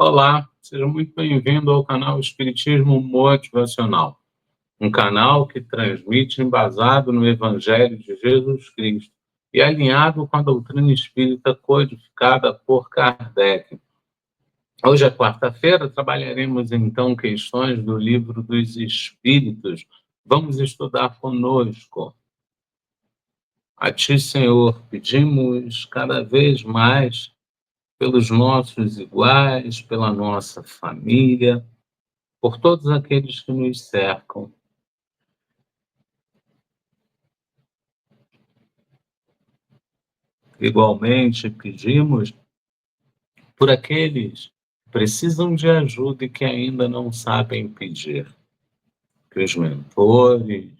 Olá, seja muito bem-vindo ao canal Espiritismo Motivacional, um canal que transmite embasado no Evangelho de Jesus Cristo e alinhado com a doutrina espírita codificada por Kardec. Hoje é quarta-feira, trabalharemos então questões do Livro dos Espíritos. Vamos estudar conosco. A Ti, Senhor, pedimos cada vez mais pelos nossos iguais, pela nossa família, por todos aqueles que nos cercam. Igualmente, pedimos por aqueles que precisam de ajuda e que ainda não sabem pedir. Que os mentores,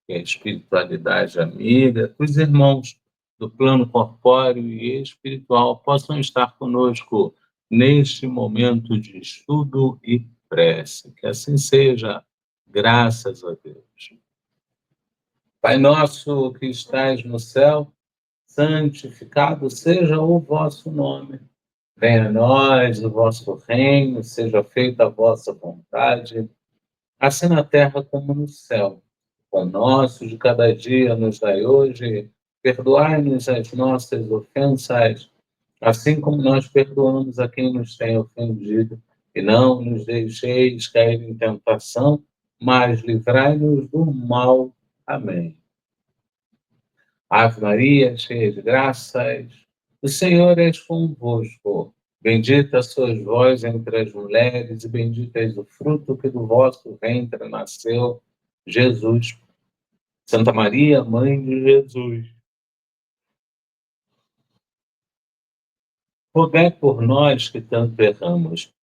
que a espiritualidade amiga, que os irmãos do plano corpóreo e espiritual possam estar conosco neste momento de estudo e prece. Que assim seja, graças a Deus. Pai nosso que estais no céu, santificado seja o vosso nome. Venha a nós o vosso reino, seja feita a vossa vontade, assim na terra como no céu. O pão nosso de cada dia nos dai hoje, perdoai-nos as nossas ofensas, assim como nós perdoamos a quem nos tem ofendido, e não nos deixeis cair em tentação, mas livrai-nos do mal. Amém. Ave Maria, cheia de graças, o Senhor é convosco. Bendita sois vós entre as mulheres, e bendito é o fruto que do vosso ventre nasceu, Jesus. Santa Maria, Mãe de Jesus, rogai por nós que tanto erramos,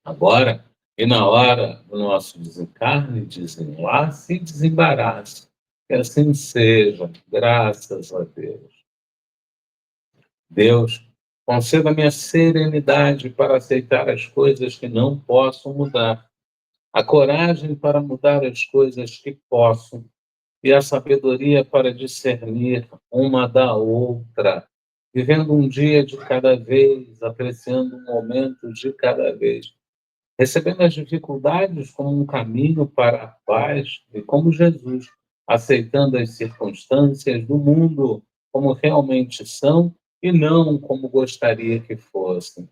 agora e na hora do nosso desencarne, desenlace e desembaraço. Que assim seja, graças a Deus. Deus, conceda-me a serenidade para aceitar as coisas que não posso mudar, a coragem para mudar as coisas que posso e a sabedoria para discernir uma da outra, vivendo um dia de cada vez, apreciando um momento de cada vez, recebendo as dificuldades como um caminho para a paz e como Jesus, aceitando as circunstâncias do mundo como realmente são e não como gostaria que fossem,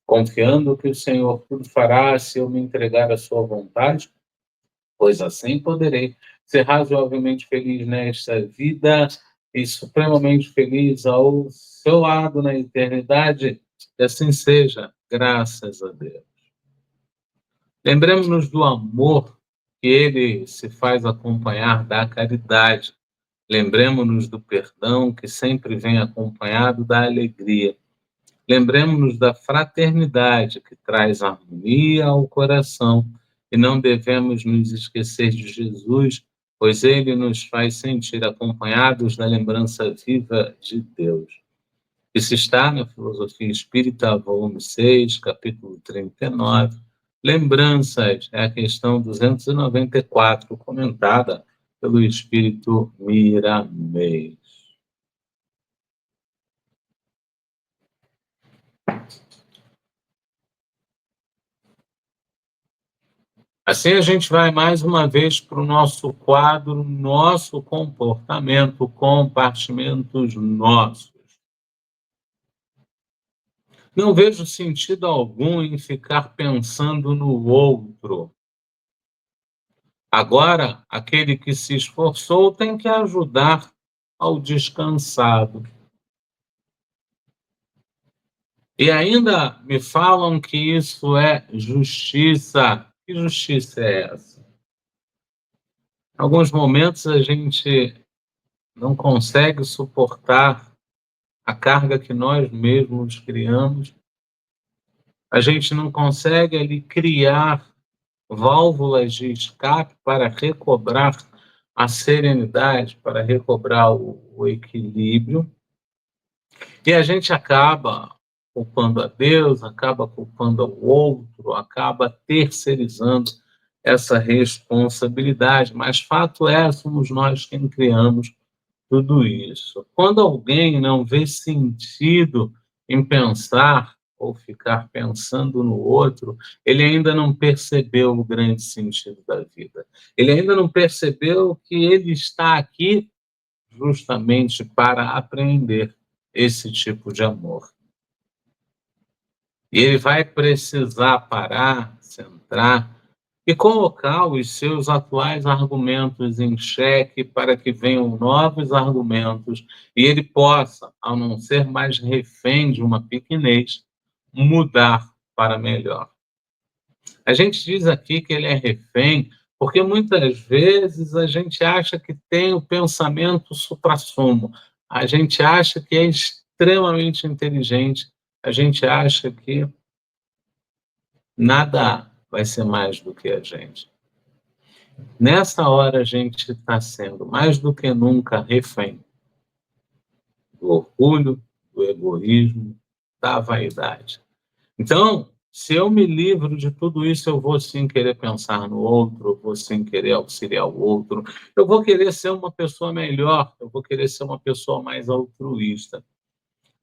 confiando que o Senhor tudo fará se eu me entregar à sua vontade, pois assim poderei ser razoavelmente feliz nesta vida e supremamente feliz ao seu lado na eternidade. Que assim seja, graças a Deus. Lembremos-nos do amor que ele se faz acompanhar da caridade. Lembremos-nos do perdão que sempre vem acompanhado da alegria. Lembremos-nos da fraternidade que traz harmonia ao coração. E não devemos nos esquecer de Jesus, pois ele nos faz sentir acompanhados da lembrança viva de Deus. Isso está na Filosofia Espírita, volume 6, capítulo 39. Lembranças é a questão 294, comentada pelo Espírito Miramês. Assim a gente vai mais uma vez para o nosso quadro, nosso comportamento, compartimentos nossos. Não vejo sentido algum em ficar pensando no outro. Agora, aquele que se esforçou tem que ajudar ao descansado. E ainda me falam que isso é justiça. Que justiça é essa? Em alguns momentos a gente não consegue suportar a carga que nós mesmos criamos. A gente não consegue ali criar válvulas de escape para recobrar a serenidade, para recobrar o equilíbrio. E a gente acaba culpando a Deus, acaba culpando ao outro, acaba terceirizando essa responsabilidade. Mas fato é, somos nós quem criamos tudo isso. Quando alguém não vê sentido em pensar ou ficar pensando no outro, ele ainda não percebeu o grande sentido da vida. Ele ainda não percebeu que ele está aqui justamente para aprender esse tipo de amor. E ele vai precisar parar, centrar e colocar os seus atuais argumentos em xeque para que venham novos argumentos e ele possa, ao não ser mais refém de uma pequenez, mudar para melhor. A gente diz aqui que ele é refém porque muitas vezes a gente acha que tem o pensamento suprassumo, a gente acha que é extremamente inteligente, a gente acha que nada vai ser mais do que a gente. Nessa hora a gente está sendo mais do que nunca refém do orgulho, do egoísmo, da vaidade. Então, se eu me livro de tudo isso, eu vou sim querer pensar no outro, eu vou sim querer auxiliar o outro, eu vou querer ser uma pessoa melhor, eu vou querer ser uma pessoa mais altruísta.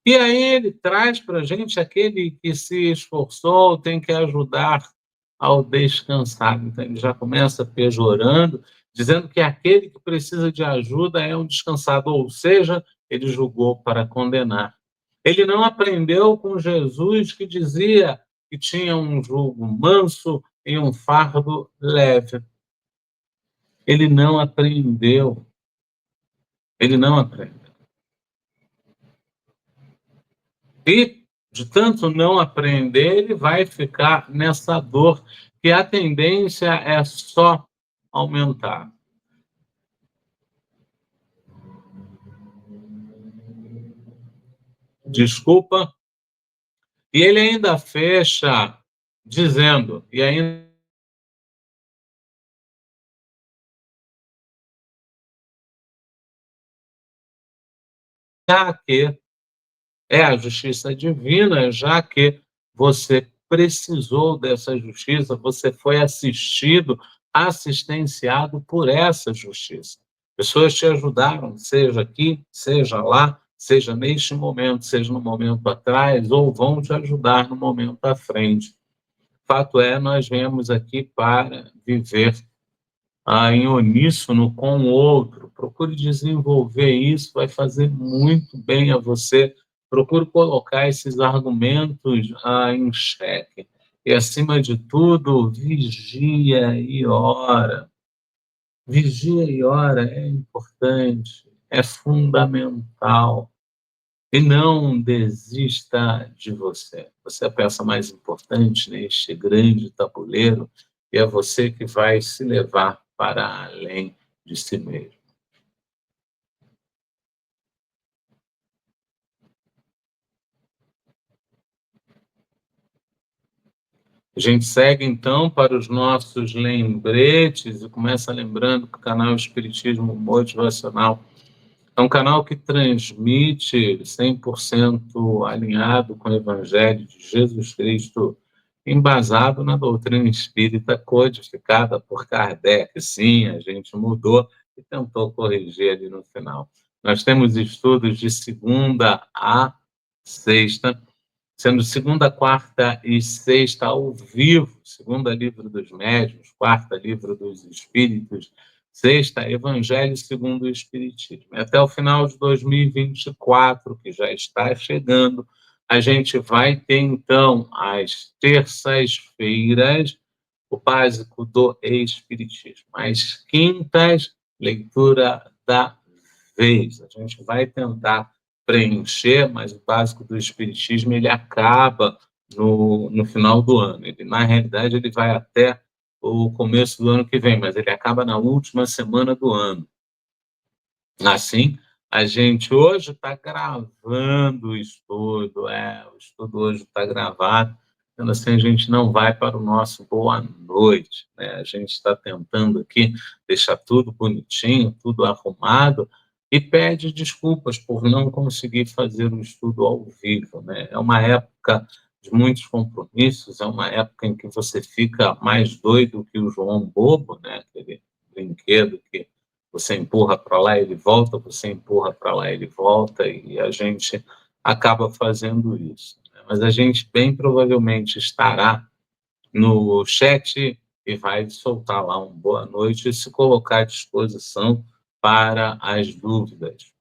E aí ele traz para a gente aquele que se esforçou, tem que ajudar ao descansar. Então ele já começa pejorando, dizendo que aquele que precisa de ajuda é um descansado, ou seja, ele julgou para condenar. Ele não aprendeu com Jesus que dizia que tinha um jugo manso e um fardo leve. Ele não aprendeu. Ele não aprendeu. E, de tanto não aprender, ele vai ficar nessa dor, que a tendência é só aumentar. Desculpa. E ele ainda fecha dizendo, e ainda que é a justiça divina, já que você precisou dessa justiça, você foi assistido, assistenciado por essa justiça. Pessoas te ajudaram, seja aqui, seja lá, seja neste momento, seja no momento atrás, ou vão te ajudar no momento à frente. Fato é, nós viemos aqui para viver em uníssono com o outro. Procure desenvolver isso, vai fazer muito bem a você. Procure colocar esses argumentos em xeque. E, acima de tudo, vigia e ora. Vigia e ora é importante, é fundamental. E não desista de você. Você é a peça mais importante neste grande tabuleiro e é você que vai se levar para além de si mesmo. A gente segue então para os nossos lembretes e começa lembrando que o canal Espiritismo Motivacional é um canal que transmite 100% alinhado com o Evangelho de Jesus Cristo, embasado na doutrina espírita codificada por Kardec. Sim, a gente mudou e tentou corrigir ali no final. Nós temos estudos de segunda a sexta, sendo segunda, quarta e sexta ao vivo, segunda livro dos médiuns, quarta livro dos espíritos, sexta Evangelho segundo o Espiritismo. Até o final de 2024, que já está chegando, a gente vai ter então às terças-feiras o básico do Espiritismo, às quintas leitura da vez. A gente vai tentar preencher, mas o básico do Espiritismo ele acaba no final do ano. Ele, na realidade, ele vai até o começo do ano que vem, mas ele acaba na última semana do ano. Assim, a gente hoje está gravando o estudo hoje está gravado, sendo assim, a gente não vai para o nosso boa noite, né? A gente está tentando aqui deixar tudo bonitinho, tudo arrumado, e pede desculpas por não conseguir fazer o estudo ao vivo, né? É uma época de muitos compromissos, é uma época em que você fica mais doido que o João Bobo, né? Aquele brinquedo que você empurra para lá, ele volta, você empurra para lá, ele volta, e a gente acaba fazendo isso. Mas a gente bem provavelmente estará no chat e vai soltar lá um boa noite e se colocar à disposição para as dúvidas.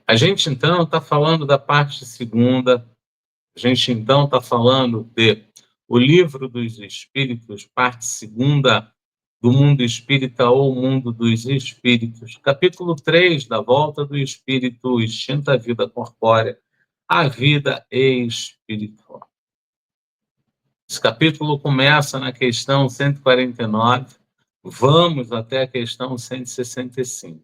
A gente, então, está falando da parte segunda, a gente, então, está falando de O Livro dos Espíritos, parte segunda, do Mundo Espírita ou Mundo dos Espíritos, capítulo 3, da volta do espírito extinta à vida corpórea, a vida espiritual. Esse capítulo começa na questão 149, vamos até a questão 165.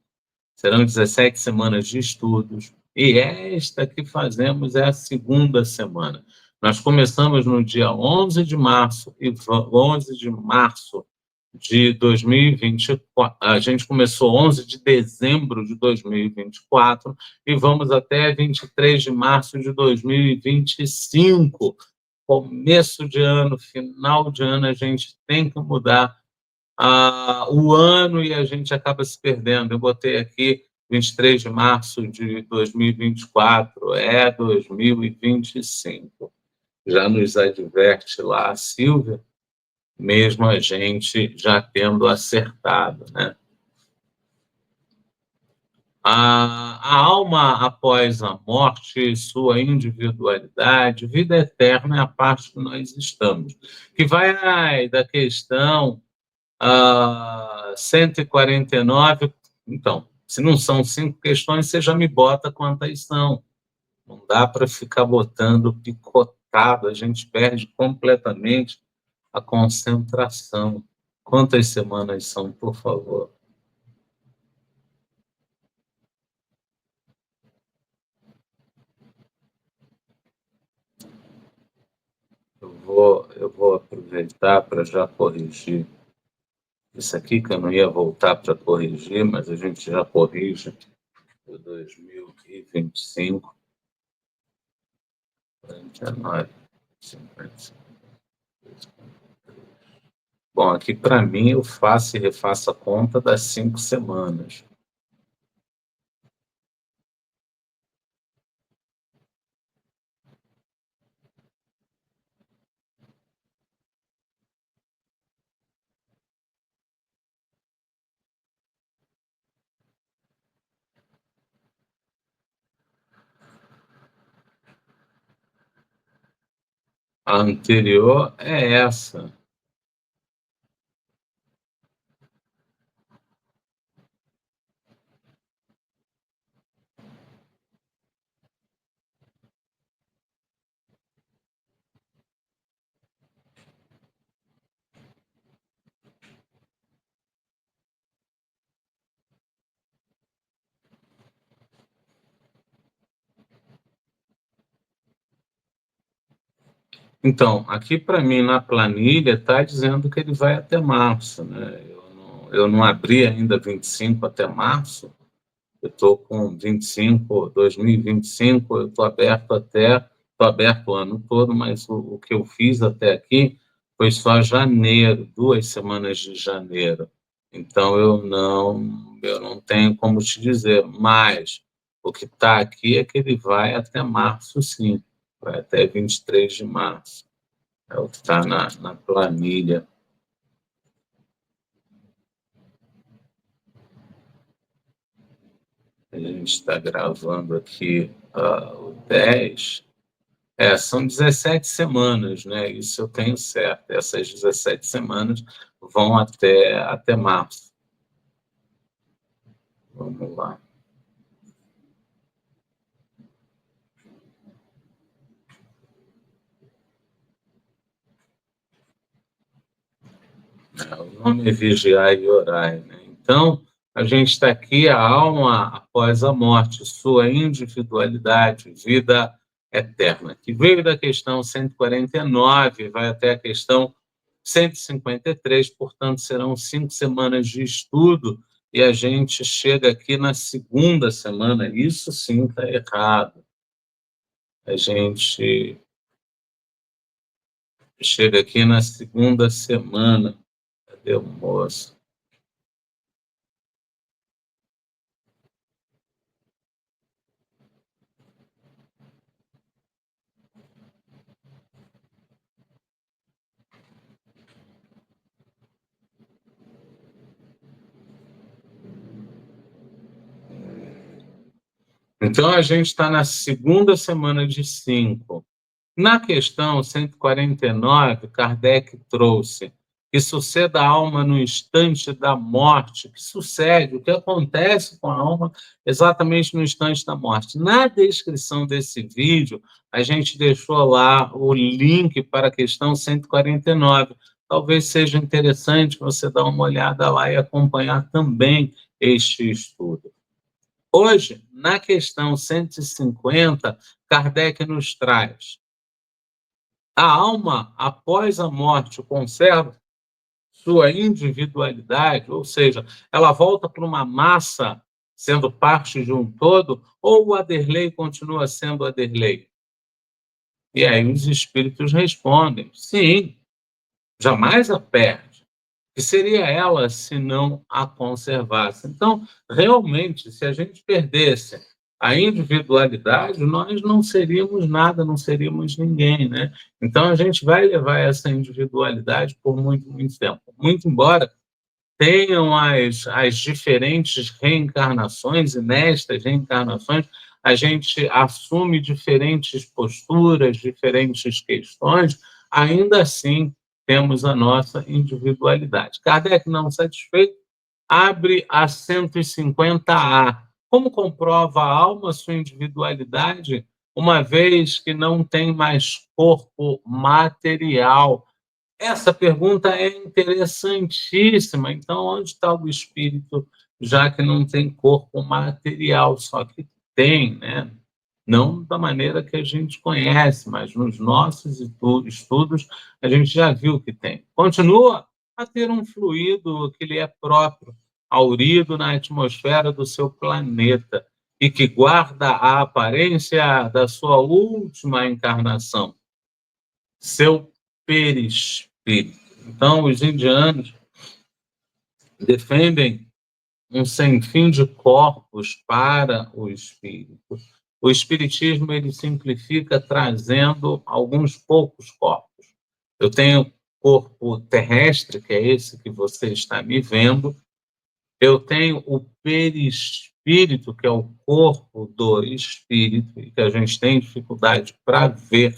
Serão 17 semanas de estudos, e esta que fazemos é a segunda semana. Nós começamos no dia 11 de março, e 11 de março de 2024. A gente começou 11 de dezembro de 2024 e vamos até 23 de março de 2025. Começo de ano, final de ano, a gente tem que mudar o ano e a gente acaba se perdendo. Eu botei aqui 23 de março de 2024, é 2025. Já nos adverte lá a Silvia, mesmo a gente já tendo acertado, né? A alma após a morte, sua individualidade, vida eterna é a parte que nós estamos. Que vai da questão 149. Então, se não são 5 questões, você já me bota quantas são. Não dá para ficar botando picotado, a gente perde completamente a concentração. Quantas semanas são, por favor? Eu vou aproveitar para já corrigir isso aqui, que eu não ia voltar para corrigir, mas a gente já corrige o 2025, 49, 50. Bom, aqui para mim eu faço e refaço a conta das 5 semanas. A anterior é essa. Então, aqui para mim na planilha está dizendo que ele vai até março, né? Eu não abri ainda 25 até março. Eu estou com 25, 2025, eu estou aberto o ano todo, mas o que eu fiz até aqui foi só janeiro, 2 semanas de janeiro. Então eu não tenho como te dizer, mas o que está aqui é que ele vai até março, sim, vai até 23 de março. É o que está na planilha. A gente está gravando aqui o 10. São 17 semanas, né? Isso eu tenho certo. Essas 17 semanas vão até março. Vamos lá. O nome é vigiar e orar, né? Então, a gente está aqui, a alma após a morte, sua individualidade, vida eterna, que veio da questão 149, vai até a questão 153, portanto, serão 5 semanas de estudo, e a gente chega aqui na segunda semana. Isso sim está errado. A gente chega aqui na segunda semana. Cadê o moço? Então, a gente está na segunda semana de 5. Na questão 149, Kardec trouxe que sucede a alma no instante da morte. O que sucede? O que acontece com a alma exatamente no instante da morte? Na descrição desse vídeo, a gente deixou lá o link para a questão 149. Talvez seja interessante você dar uma olhada lá e acompanhar também este estudo. Hoje, na questão 150, Kardec nos traz: a alma, após a morte, conserva sua individualidade, ou seja, ela volta para uma massa sendo parte de um todo, ou o Aderlei continua sendo Aderlei? E aí os espíritos respondem: sim, jamais a perde. Que seria ela se não a conservasse? Então, realmente, se a gente perdesse a individualidade, nós não seríamos nada, não seríamos ninguém, né? Então, a gente vai levar essa individualidade por muito, muito tempo. Muito embora tenham as diferentes reencarnações, e nestas reencarnações a gente assume diferentes posturas, diferentes questões, ainda assim temos a nossa individualidade. Kardec, não satisfeito, abre a 150A. Como comprova a alma sua individualidade, uma vez que não tem mais corpo material? Essa pergunta é interessantíssima. Então, onde está o espírito, já que não tem corpo material? Só que tem, né? Não da maneira que a gente conhece, mas nos nossos estudos a gente já viu que tem. Continua a ter um fluido que lhe é próprio, aurido na atmosfera do seu planeta e que guarda a aparência da sua última encarnação, seu perispírito. Então, os indianos defendem um sem fim de corpos para o espírito. O espiritismo ele simplifica trazendo alguns poucos corpos. Eu tenho corpo terrestre, que é esse que você está me vendo. Eu tenho o perispírito, que é o corpo do espírito, e que a gente tem dificuldade para ver,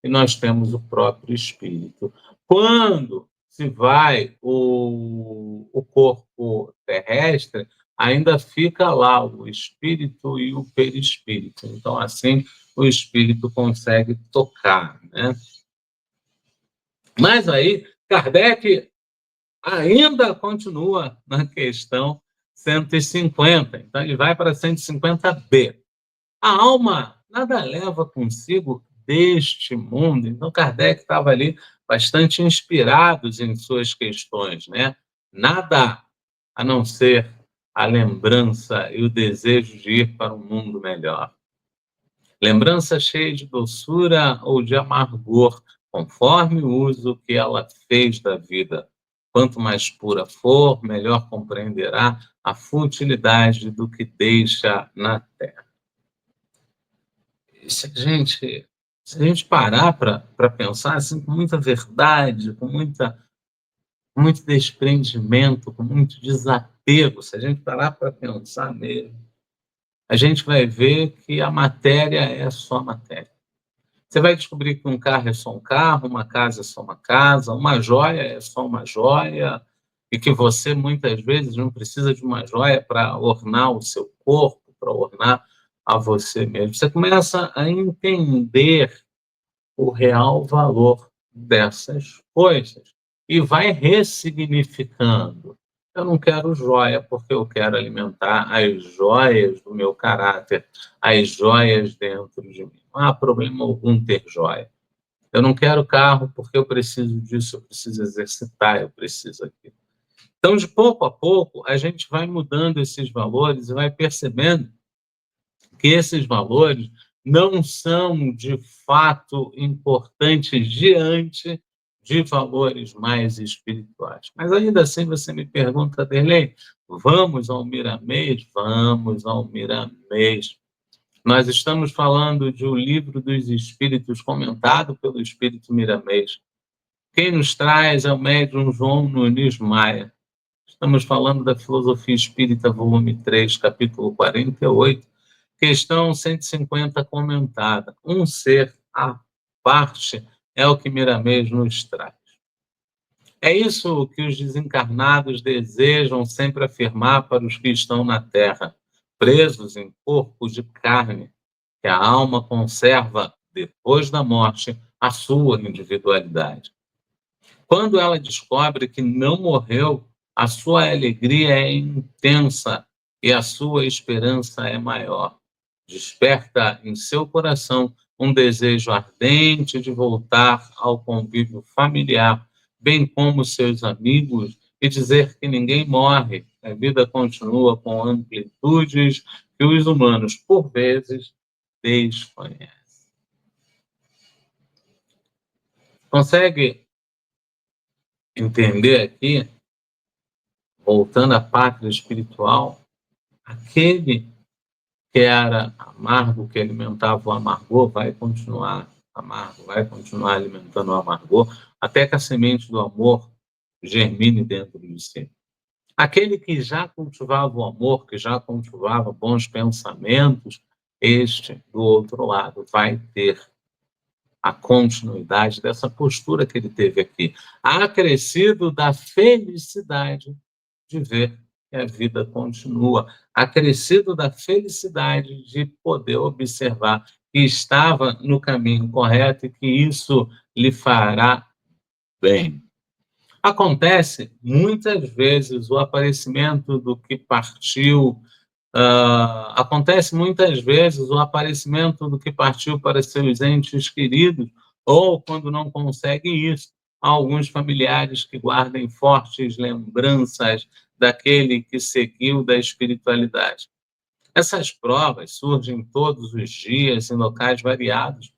e nós temos o próprio espírito. Quando se vai o corpo terrestre, ainda fica lá o espírito e o perispírito. Então, assim, o espírito consegue tocar, né? Mas aí, Kardec ainda continua na questão 150. Então, ele vai para 150b. A alma nada leva consigo deste mundo. Então, Kardec estava ali bastante inspirado em suas questões, né? Nada a não ser a lembrança e o desejo de ir para um mundo melhor. Lembrança cheia de doçura ou de amargor, conforme o uso que ela fez da vida. Quanto mais pura for, melhor compreenderá a futilidade do que deixa na terra. Se a gente parar para pensar assim, com muita verdade, com muito desprendimento, com muito desapego, se a gente parar para pensar mesmo, a gente vai ver que a matéria é só matéria. Você vai descobrir que um carro é só um carro, uma casa é só uma casa, uma joia é só uma joia, e que você muitas vezes não precisa de uma joia para ornar o seu corpo, para ornar a você mesmo. Você começa a entender o real valor dessas coisas e vai ressignificando. Eu não quero joia porque eu quero alimentar as joias do meu caráter, as joias dentro de mim. Não há problema algum ter joia. Eu não quero carro porque eu preciso disso, eu preciso exercitar, eu preciso aquilo. Então, de pouco a pouco, a gente vai mudando esses valores e vai percebendo que esses valores não são de fato importantes diante de valores mais espirituais. Mas ainda assim você me pergunta, Derlei, vamos ao Miramês? Vamos ao Miramês. Nós estamos falando de O Livro dos Espíritos, comentado pelo Espírito Miramês. Quem nos traz é o médium João Nunes Maia. Estamos falando da Filosofia Espírita, volume 3, capítulo 48, Questão 150 comentada. Um ser à parte é o que Miramês nos traz. É isso que os desencarnados desejam sempre afirmar para os que estão na Terra, presos em corpos de carne, que a alma conserva, depois da morte, a sua individualidade. Quando ela descobre que não morreu, a sua alegria é intensa e a sua esperança é maior. Desperta em seu coração um desejo ardente de voltar ao convívio familiar, bem como seus amigos, e dizer que ninguém morre, a vida continua com amplitudes que os humanos, por vezes, desconhecem. Consegue entender aqui, voltando à pátria espiritual, aquele que era amargo, que alimentava o amargor, vai continuar amargo, vai continuar alimentando o amargor, até que a semente do amor germine dentro de si. Aquele que já cultivava o amor, que já cultivava bons pensamentos, este, do outro lado, vai ter a continuidade dessa postura que ele teve aqui, acrescido da felicidade de ver que a vida continua, acrescido da felicidade de poder observar que estava no caminho correto e que isso lhe fará bem. Acontece muitas vezes o aparecimento do que partiu, acontece muitas vezes o aparecimento do que partiu para seus entes queridos, ou quando não consegue isso, há alguns familiares que guardem fortes lembranças daquele que seguiu da espiritualidade. Essas provas surgem todos os dias em locais variados,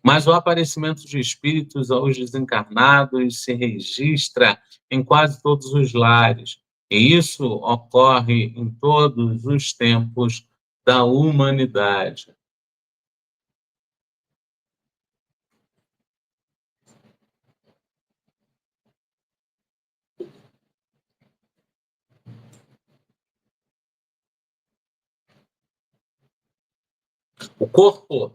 mas o aparecimento de espíritos aos desencarnados se registra em quase todos os lares, e isso ocorre em todos os tempos da humanidade. O corpo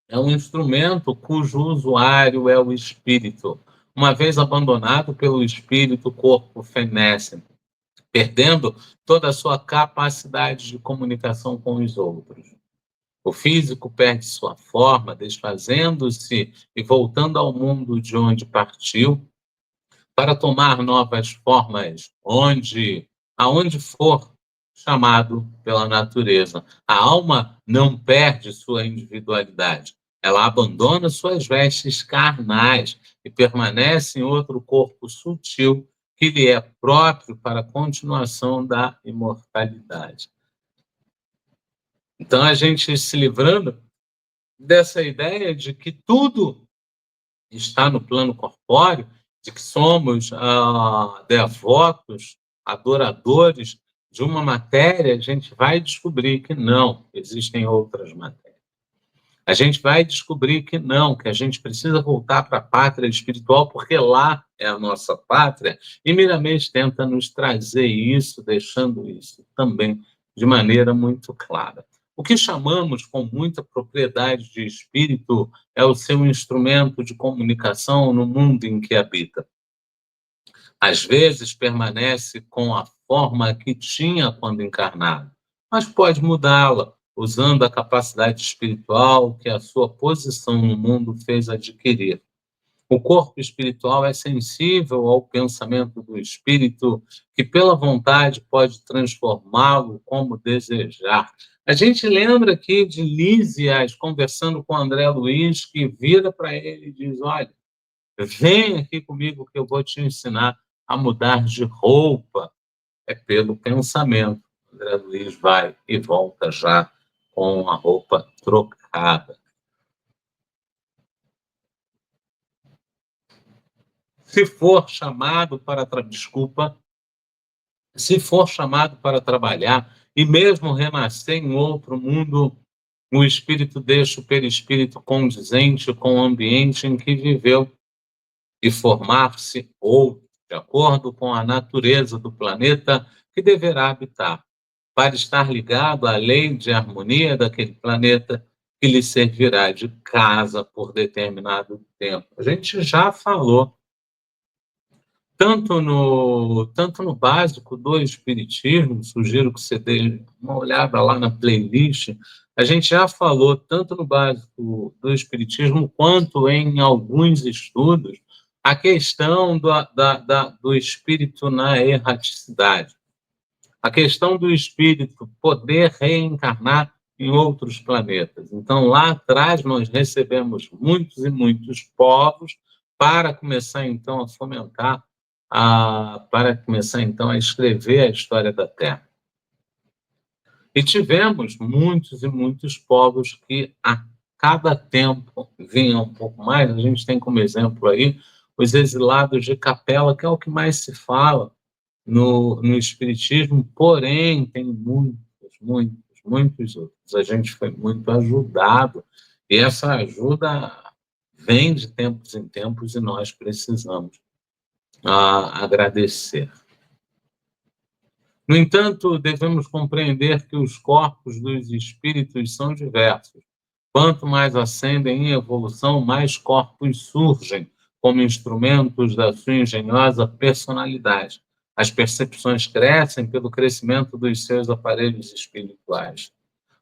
é um instrumento cujo usuário é o espírito. Uma vez abandonado pelo espírito, o corpo fenece, perdendo toda a sua capacidade de comunicação com os outros. O físico perde sua forma, desfazendo-se e voltando ao mundo de onde partiu, para tomar novas formas aonde for chamado pela natureza. A alma não perde sua individualidade. Ela abandona suas vestes carnais e permanece em outro corpo sutil que lhe é próprio para a continuação da imortalidade. Então, a gente se livrando dessa ideia de que tudo está no plano corpóreo, de que somos devotos, adoradores de uma matéria, a gente vai descobrir que não, existem outras matérias. A gente vai descobrir que não, que a gente precisa voltar para a pátria espiritual, porque lá é a nossa pátria, e Miramês tenta nos trazer isso, deixando isso também de maneira muito clara. O que chamamos com muita propriedade de espírito é o seu instrumento de comunicação no mundo em que habita. Às vezes permanece com a forma que tinha quando encarnado, mas pode mudá-la, usando a capacidade espiritual que a sua posição no mundo fez adquirir. O corpo espiritual é sensível ao pensamento do espírito, que pela vontade pode transformá-lo como desejar. A gente lembra aqui de Lísias conversando com André Luiz, que vira para ele e diz: olha, vem aqui comigo que eu vou te ensinar a mudar de roupa. É pelo pensamento. André Luiz vai e volta já com a roupa trocada. Se for chamado para desculpa, se for chamado para trabalhar e mesmo renascer em outro mundo, o espírito deixa o perispírito condizente com o ambiente em que viveu e formar-se outro, de acordo com a natureza do planeta que deverá habitar. para estar ligado à lei de harmonia daquele planeta que lhe servirá de casa por determinado tempo. A gente já falou tanto no básico do espiritismo, sugiro que você dê uma olhada lá na playlist. A gente já falou tanto no básico do espiritismo quanto em alguns estudos a questão do espírito na erraticidade, a questão do espírito poder reencarnar em outros planetas. Então, lá atrás, nós recebemos muitos e muitos povos para começar, então, a fomentar, para começar, então, a escrever a história da Terra. E tivemos muitos e muitos povos que, a cada tempo, vinham um pouco mais. A gente tem como exemplo aí os exilados de Capela, que é o que mais se fala no Espiritismo, porém, tem muitos outros. A gente foi muito ajudado, e essa ajuda vem de tempos em tempos e nós precisamos agradecer. No entanto, devemos compreender que os corpos dos espíritos são diversos. Quanto mais ascendem em evolução, mais corpos surgem como instrumentos da sua engenhosa personalidade. As percepções crescem pelo crescimento dos seus aparelhos espirituais.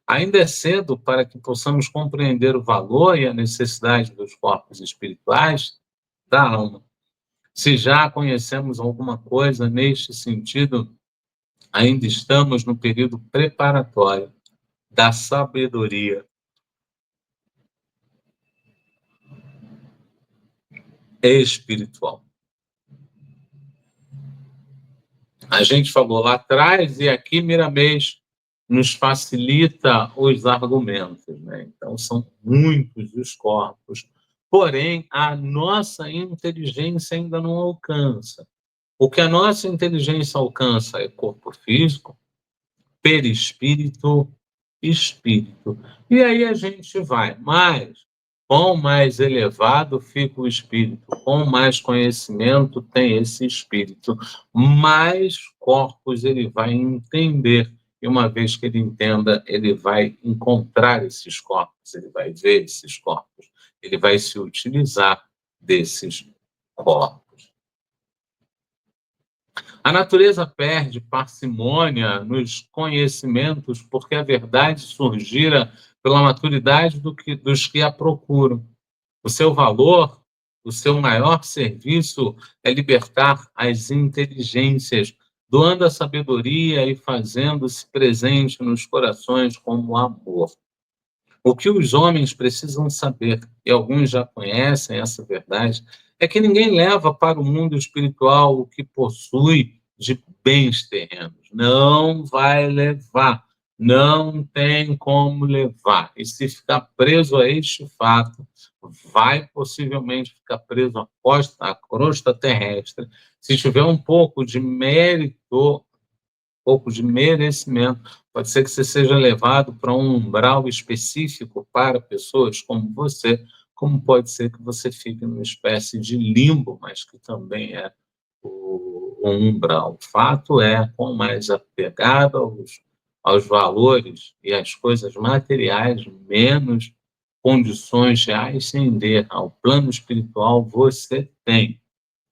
Ainda é cedo para que possamos compreender o valor e a necessidade dos corpos espirituais da alma. Se já conhecemos alguma coisa neste sentido, ainda estamos no período preparatório da sabedoria espiritual. A gente falou lá atrás, e aqui Miramês nos facilita os argumentos, né? Então, são muitos os corpos, porém, a nossa inteligência ainda não alcança. O que a nossa inteligência alcança é corpo físico, perispírito, espírito. E aí a gente vai, mas quão mais elevado fica o espírito, quão mais conhecimento tem esse espírito, mais corpos ele vai entender. E uma vez que ele entenda, ele vai encontrar esses corpos, ele vai ver esses corpos, ele vai se utilizar desses corpos. A natureza perde parcimônia nos conhecimentos porque a verdade surgira pela maturidade dos que a procuram. O seu valor, o seu maior serviço é libertar as inteligências, doando a sabedoria e fazendo-se presente nos corações como amor. O que os homens precisam saber, e alguns já conhecem essa verdade, é que ninguém leva para o mundo espiritual o que possui de bens terrenos. Não vai levar, não tem como levar. E se ficar preso a este fato, vai possivelmente ficar preso à crosta terrestre. Se tiver um pouco de mérito, pouco de merecimento, pode ser que você seja levado para um umbral específico para pessoas como você, como pode ser que você fique numa espécie de limbo, mas que também é o umbral. O fato é, com mais apegado aos valores e às coisas materiais, menos condições de ascender ao plano espiritual você tem,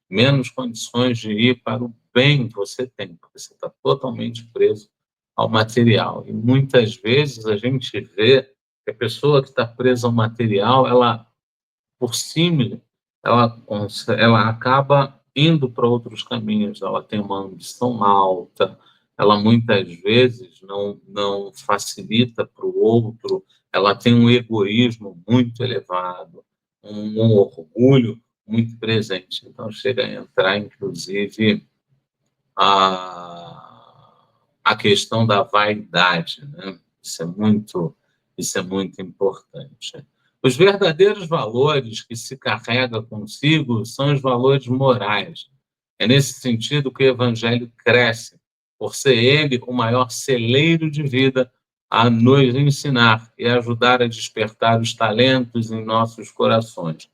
menos condições de ir para o bem você tem, porque você está totalmente preso ao material. E muitas vezes a gente vê que a pessoa que está presa ao material, ela, por cima, ela acaba indo para outros caminhos, ela tem uma ambição alta, ela muitas vezes não facilita para o outro, ela tem um egoísmo muito elevado, um orgulho muito presente. Então, chega a entrar, inclusive, a questão da vaidade, né? Isso é muito importante. Os verdadeiros valores que se carrega consigo são os valores morais. É nesse sentido que o Evangelho cresce, por ser ele o maior celeiro de vida a nos ensinar e ajudar a despertar os talentos em nossos corações.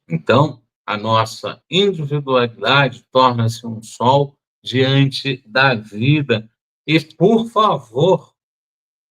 Então, a nossa individualidade torna-se um sol diante da vida E, por favor,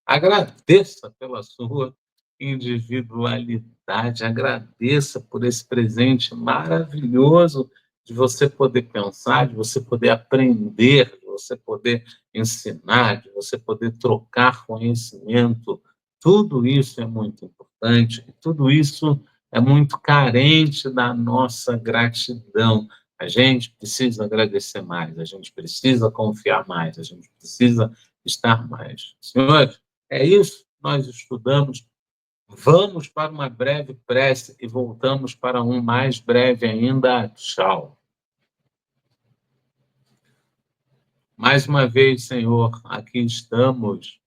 agradeça pela sua individualidade, agradeça por esse presente maravilhoso de você poder pensar, de você poder aprender, de você poder ensinar, de você poder trocar conhecimento. Tudo isso é muito importante, e tudo isso é muito carente da nossa gratidão. A gente precisa agradecer mais, a gente precisa confiar mais, a gente precisa estar mais. Senhores, é isso, nós estudamos. Vamos para uma breve prece e voltamos para um mais breve ainda. Tchau. Mais uma vez, Senhor, aqui estamos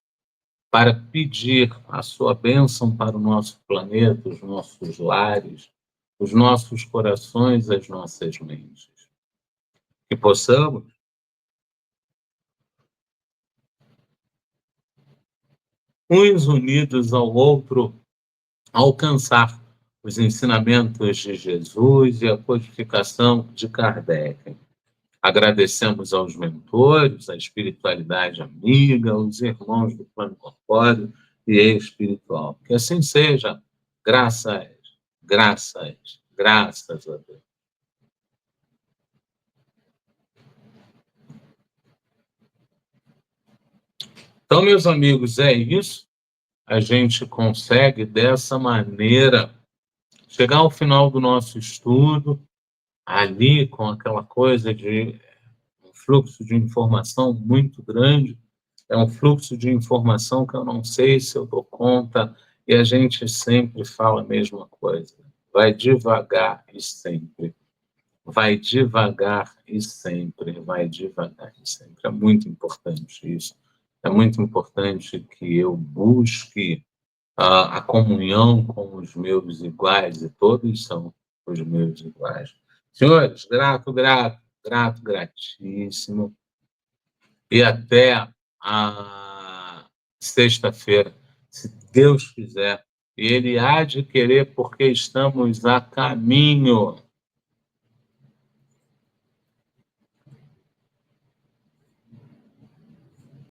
para pedir a sua bênção para o nosso planeta, os nossos lares, os nossos corações, as nossas mentes. Que possamos, uns unidos ao outro, alcançar os ensinamentos de Jesus e a codificação de Kardec. Agradecemos aos mentores, à espiritualidade amiga, aos irmãos do plano corpóreo e espiritual. Que assim seja, graças, graças a Deus. Então, meus amigos, é isso. A gente consegue, dessa maneira, chegar ao final do nosso estudo, ali com aquela coisa de um fluxo de informação muito grande. É um fluxo de informação que eu não sei se eu dou conta, e a gente sempre fala a mesma coisa. Vai devagar e sempre. Vai devagar e sempre. Vai devagar e sempre. É muito importante isso. É muito importante que eu busque a comunhão com os meus iguais, e todos são os meus iguais. Senhores, gratíssimo. E até a sexta-feira, se Deus quiser. E Ele há de querer, porque estamos a caminho.